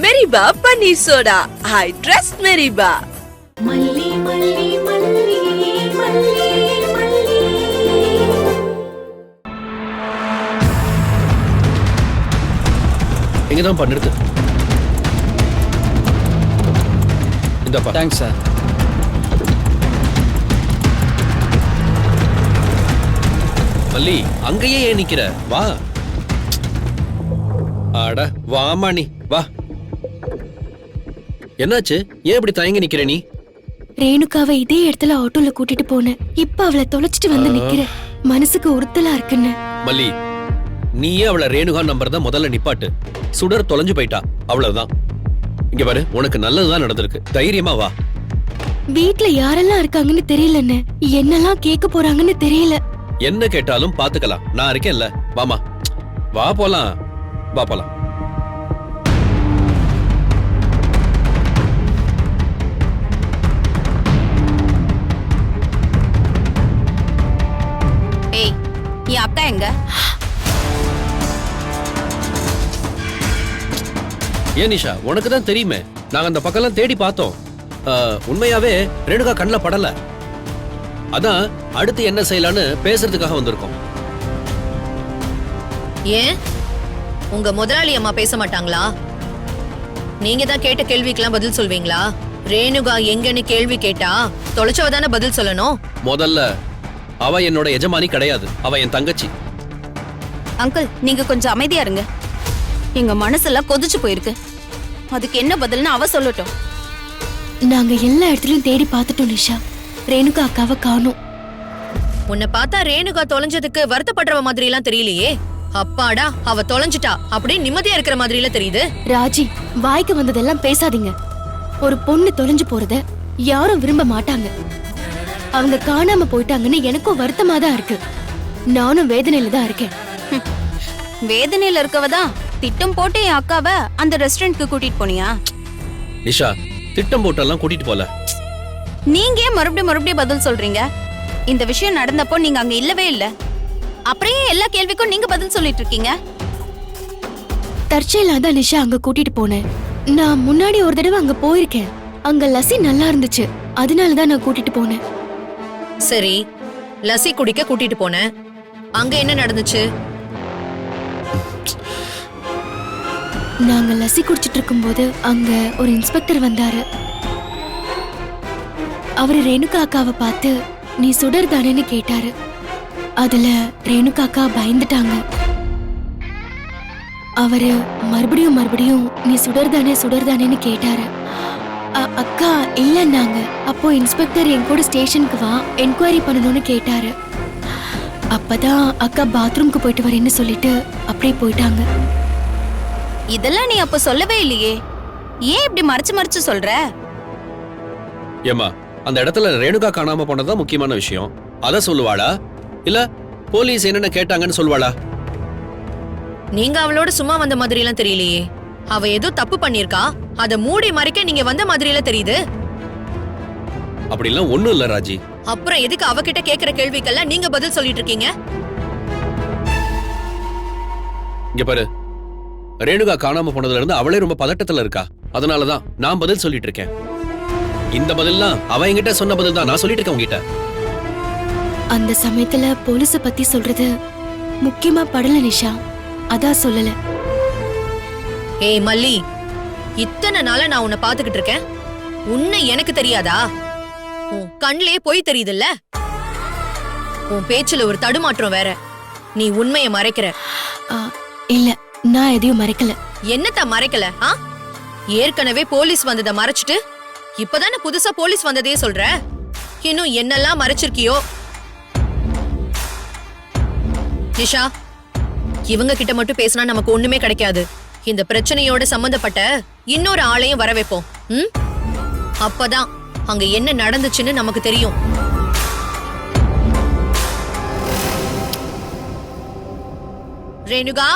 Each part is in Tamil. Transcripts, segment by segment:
மெரிபா பன்னீர் சோடா. I trust மெரிபா. மல்லி மல்லி மல்லி மல்லி மல்லி. இங்கதான் பண்ணிருது. இந்தப்பா. Thanks sir. மல்லி அங்கேயே ஏன் நிக்கிற? வா. அட வாமா நீ வா. என்னாச்சு? ஏன் இப்படி தயங்கி நிக்கிற நீ? ரேணுகாவை இதே இடத்துல ஆட்டோல கூட்டிட்டு போனேன். இப்ப அவளை தொலைச்சிட்டு வந்து நிக்கிறேன். மனசுக்கு உறுத்தலா இருக்குன்னு. மல்லி நீயே அவளை ரேணுகா நம்பர் தான் முதல்ல நிப்பாட்டு. சுடர் தொலைஞ்சு போயிட்டா, அவ்வளவுதான். இங்க பாரு, உனக்கு நல்லதுதான் நடந்திருக்கு. தைரியமா வா. வீட்ல யாரெல்லாம் இருக்காங்கன்னு தெரியலன்னு, என்னெல்லாம் கேட்க போறாங்கன்னு தெரியல. என்ன கேட்டாலும் பாத்துக்கலாம், நான் இருக்கேன்ல. வாமா, வா போலாம், வா போலாம். ஏய், என் அக்கா எங்க? ஏன் நிஷா, உனக்கு தான் தெரியுமே, நாங்க அந்த பக்கம்லாம் தேடி பார்த்தோம். உண்மையாவே ரேணுகா கண்ணில் படல. அதான் அடுத்து என்ன செய்யலான்னு பேசுறதுக்காக வந்திருக்கோம். ஏன் உங்க முதலாளி அம்மா பேச மாட்டாங்களா? நீங்க தான் கேட்ட கேள்விக்கெல்லாம் பதில் சொல்வீங்களா? ரேணுகா எங்கன்னு கேள்வி கேட்டா தொலைச்சவ தானே பதில் சொல்லணும். முதல்ல அவ என்னோட எஜமானி கிடையாது, அவ என் தங்கச்சி. அங்கிள், நீங்க கொஞ்சம் அமைதியா இருங்க. எங்க மனசெல்லாம் கொதிச்சு போயிருக்கு. அதுக்கு என்ன பதில்னு அவ சொல்லட்டும். நாங்க எல்லா இடத்துலயும் தேடி பார்த்துட்டோம் நிஷா. ரேணுகா அக்காவை காணோம். உன்னை பார்த்தா ரேணுகா தொலைஞ்சதுக்கு வருத்தப்படுற மாதிரி எல்லாம் தெரியலையே. அப்பாடா, அவ தொலைஞ்சிட்டா அப்படியே நிம்மதியா இருக்கிற மாதிரி எல்லாம் தெரியுது. ராஜி, வாய்க்கு வந்ததெல்லாம் பேசாதீங்க. ஒரு பொண்ணு தொலைஞ்சு போறத யாரும் விரும்ப மாட்டாங்க. அவங்க காணாம போயிட்டாங்கன்னு எனக்கும் வருத்தமா தான் இருக்கு. நானும் வேதனையில தான் இருக்கேன். வேதனையில இருக்கவதான் திட்டம் போட்டு என் அக்காவை அந்த ரெஸ்டாரண்ட்க்கு கூட்டிட்டு போனியா? நிஷா, திட்டம் போட்டெல்லாம் கூட்டிட்டு போல. நீங்க ஏன் மறுபடியும் பதில் சொல்றீங்க? இந்த விஷயம் நடந்தப்போ நீங்க அங்க இல்லவே இல்ல. அப்புறம் ஏன் எல்லா கேள்விக்கும் நீங்க பதில் சொல்லிட்டு இருக்கீங்க? தற்செயலா தான் நிஷா அங்க கூட்டிட்டு போனேன். நான் முன்னாடி ஒரு தடவை அங்க போயிருக்கேன். அங்க லசி நல்லா இருந்துச்சு, அதனாலதான் நான் கூட்டிட்டு போனேன். சரி, லசி குடிக்க கூட்டிட்டு போனேன். அங்க என்ன நடந்துச்சு? நாங்க லசி குடிச்சிட்டு இருக்கும்போது அங்க ஒரு இன்ஸ்பெக்டர் வந்தாரு. அவரு ரேணுகா அக்காவை பார்த்து நீ சுடர் தானேன்னு கேட்டாரு. அதுல ரேணுகா அக்கா பயந்துட்டாங்க. அவரு மறுபடியும் நீ சுடர் தானேன்னு கேட்டாரு. அக்கா இல்லன்னாங்க. அப்போ இன்ஸ்பெக்டர் என் கூட ஸ்டேஷனுக்கு வா, என்கொயரி பண்ணணும்னு கேட்டாரு. அப்பதான் அக்கா பாத்ரூம்க்கு போயிட்டு வரேன்னு சொல்லிட்டு அப்படியே போயிட்டாங்க. இதெல்லாம் நீ அப்ப சொல்லவே இல்லையே. ஏன் இப்படி மறைச்சு சொல்ற? ஏமா, அந்த இடத்துல ரேணுகா காணாம போனதுதான் முக்கியமான விஷயம். அத சொல்லுவாளா இல்ல போலீஸ் என்னென்ன கேட்டாங்கன்னு சொல்லுவாளா? நீங்க அவளோட சும்மா வந்த மாதிரி எல்லாம் தெரியலையே. அவ ஏதோ தப்பு பண்ணிருக்கா, அத மூடி மறைக்க நீங்க வந்த மாதிரி எல்லாம் தெரியுது. அப்படிலாம் ஒண்ணும் இல்ல ராஜி. அப்புறம் எதுக்கு அவகிட்ட கேக்குற கேள்விக்கெல்லாம் நீங்க பதில் சொல்லிட்டு இருக்கீங்க? இங்க பாரு, ரேணுகா காணாம போனதுல இருந்து அவளே ரொம்ப பதட்டத்துல இருக்கா. அதனாலதான் நான் பதில் சொல்லிட்டு இருக்கேன். இந்த பதில்லாம் அவ என்கிட்ட சொன்ன பதில் தான் நான் சொல்லிட்டு இருக்கேன் உங்ககிட்ட. அந்த சமயத்துல போலீஸ பத்தி சொல்றது முக்கியமா படல நிஷா, அதான் சொல்லல. ஏய் மல்லி, இத்தனை நாளா நான் உன்னை பாத்துக்கிட்டு இருக்கேன். உன்னை எனக்கு தெரியாதா? உன் கண்ணிலே போய் தெரியுதுல்ல. உன் பேச்சுல ஒரு தடுமாற்றம் வேற. நீ உண்மையை மறைக்கிற. இல்ல, நான் எதையும் மறைக்கல. என்னத்த மறைக்கல? ஏற்கனவே போலீஸ் வந்ததை மறைச்சிட்டு இப்பதானே புதுசா போலீஸ் வந்ததே சொல்ற. இன்னும் என்னெல்லாம் மறைச்சிருக்கியோ? நிஷா, இவங்க கிட்ட மட்டும் பேசினா நமக்கு ஒண்ணுமே கிடைக்காது. இந்த பிரச்சனையோட சம்பந்தப்பட்ட இன்னொரு ஆளையும் வர வைப்போம். அப்பதான் அங்க என்ன நடந்துச்சுன்னு நமக்கு தெரியும். ரேணுகா,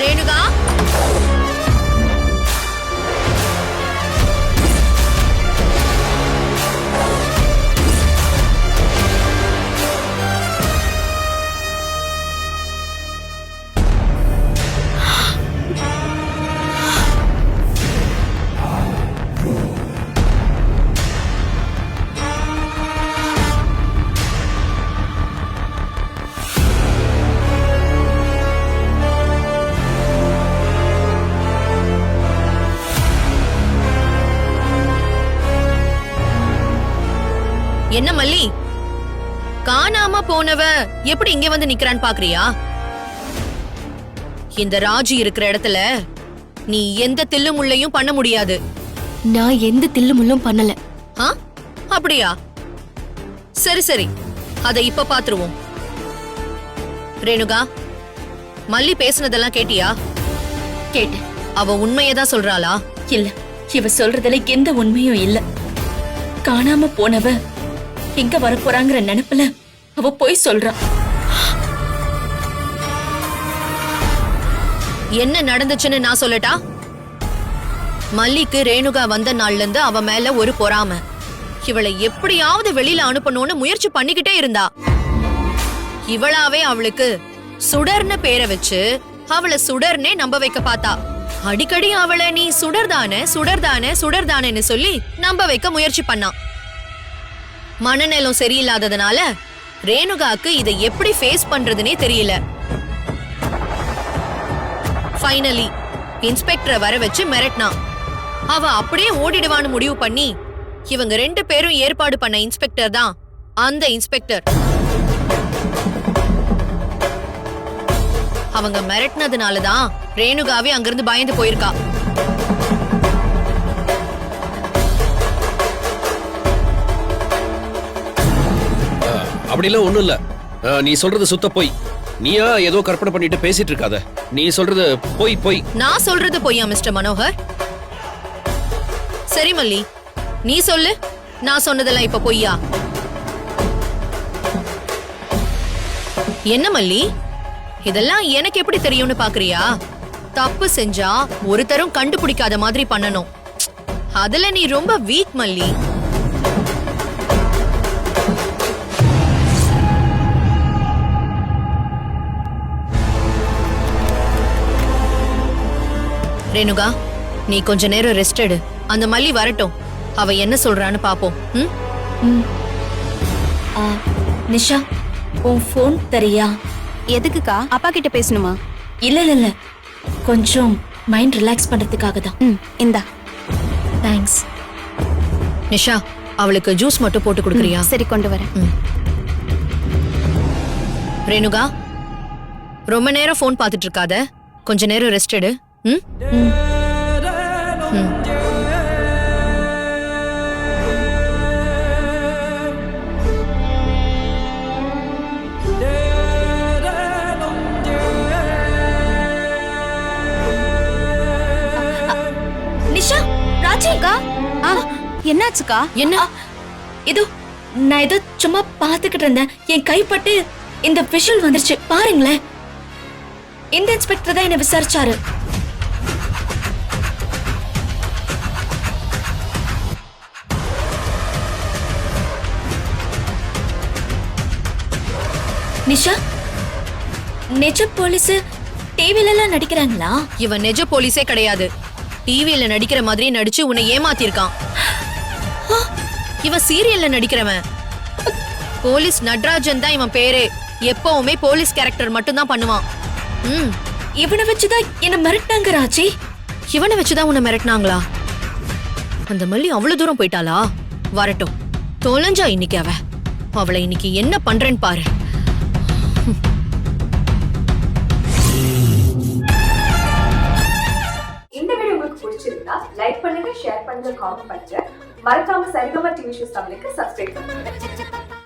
ரேணுகா, என்ன மல்லி, காணாம போனவ எப்படி இங்க வந்து நிக்கிறான்னு பாக்குறியா? இந்த ராஜி இருக்கிற இடத்துல நீ எந்த தில்லு முள்ளையும் பண்ண முடியாது. நான் எந்த தில்லுமுள்ளும் பண்ணல. ஆ? அப்படியா? சரி சரி, அத இப்ப பாத்துருவோம். ரேணுகா, மல்லி பேசுனதெல்லாம் கேட்டியா? கேட்டேன். அவ உண்மையதான் சொல்றாளா? இல்ல, இவ சொல்றதுல எந்த உண்மையும் இல்ல. காணாம போனவ எங்க வரப்போறாங்கிற நினைப்புல அவ போய் சொல்றா. என்ன நடந்துச்சுன்னு நான் சொல்லட்டா? மல்லிக்கு ரேணுகா வந்த நாள்ல இருந்து அவ மேல ஒரு பொறாம. இவளை எப்படியாவது வெளியில அனுப்பணும்னு முயற்சி பண்ணிக்கிட்டே இருந்தா. இவளாவே அவளுக்கு சுடர்னு பேரை வச்சு அவளை சுடர்னே நம்ப வைக்க பார்த்தா. அடிக்கடி அவளை நீ சுடர்தானே சுடர்தானே சுடர்தானேன்னு சொல்லி நம்ப வைக்க முயற்சி பண்ணா. மனநலம் சரியில்லாததுனால ரேணுகாக்கு இதை எப்படி ஃபேஸ் பண்றதுனே தெரியல. ஃபைனலி இன்ஸ்பெக்டரை வர வச்சு மிரட்டினா. அவ அப்படியே ஓடிடுவான்னு முடிவு பண்ணி இவங்க 2 பேரும் ஏற்பாடு பண்ண இன்ஸ்பெக்டர் தான் அந்த இன்ஸ்பெக்டர். அவங்க மிரட்டினதுனாலதான் ரேணுகாவே அங்கிருந்து பயந்து போயிருக்கா. அப்படிலாம் ஒண்ணும் இல்ல. நீ சொல்றது சுத்த போய். நீயா ஏதோ கற்பனை பண்ணிட்டு பேசிட்டு இருக்காத. நீ சொல்றது போய் போய். நான் சொல்றது பொய்யா மிஸ்டர் மனோகர்? சரி மல்லி, நீ சொல்லு, நான் சொன்னதெல்லாம் இப்ப பொய்யா? என்ன மல்லி, இதெல்லாம் எனக்கு எப்படி தெரியும்னு பாக்குறியா? தப்பு செஞ்சா ஒருத்தரும் கண்டுபிடிக்காத மாதிரி பண்ணணும். அதுல நீ ரொம்ப வீக் மல்லி. ரேணுகா, நீ கொஞ்ச நேரம் ரெஸ்ட் எடு. அந்த மல்லி வரட்டும், அவ என்ன சொல்றான்னு பாப்போம். நிஷா, உன் போன் தரியா? எதுக்குக்கா? அப்பா கிட்ட பேசணுமா? இல்ல இல்ல இல்ல, கொஞ்சம் மைண்ட் ரிலாக்ஸ் பண்றதுக்காக தான். இந்தா. தேங்க்ஸ். நிஷா, அவளுக்கு ஜூஸ் மட்டும் போட்டு கொடுக்குறியா? சரி, கொண்டு வரேன். ரேணுகா, ரொம்ப நேரம் போன் பார்த்துட்டு இருக்காத, கொஞ்ச நேரம் ரெஸ்ட் எடு. நிஷா, ராஜிகா, என்னாச்சுக்கா? என்ன? இதோ நான் ஏதோ சும்மா பாத்துக்கிட்டு இருந்தேன். என் கைப்பட்டு இந்த விஷுவல் வந்துருச்சு பாருங்களேன். இந்த இன்ஸ்பெக்டர் தான் என்ன விசாரிச்சாரு. நிஷா, நிஜ போலீஸ் டிவில எல்லாம் நடிக்கிறாங்களா? இவன் நிஜ போலீஸே கிடையாது. டிவியில நடிக்கிற மாதிரி நடிச்சு உன்னை ஏமாத்திருக்கான். இவன் சீரியல்ல நடிக்கிறவன். போலீஸ் நட்ராஜன் தான் இவன் பேரே. எப்பவுமே போலீஸ் கேரக்டர் மட்டும் தான் பண்ணுவான். இவனை வச்சுதான் என்ன மிரட்டினாங்க ராஜி. இவனை வச்சுதான் உன்னை மிரட்டினாங்களா? அந்த மல்லி அவ்வளவு தூரம் போயிட்டாளா? வரட்டும், தொலைஞ்சா இன்னைக்கு அவளை இன்னைக்கு என்ன பண்றேன்னு பாரு. இந்த வீடியோ உங்களுக்கு பிடிச்சிருந்தா லைக் பண்ணுங்க, ஷேர் பண்ணுங்க, காமெண்ட் பண்ணுங்க. மறக்காம சரிகமா டிவி ஷோஸ் தமிழுக்கு சப்ஸ்கிரைப் பண்ணுங்க.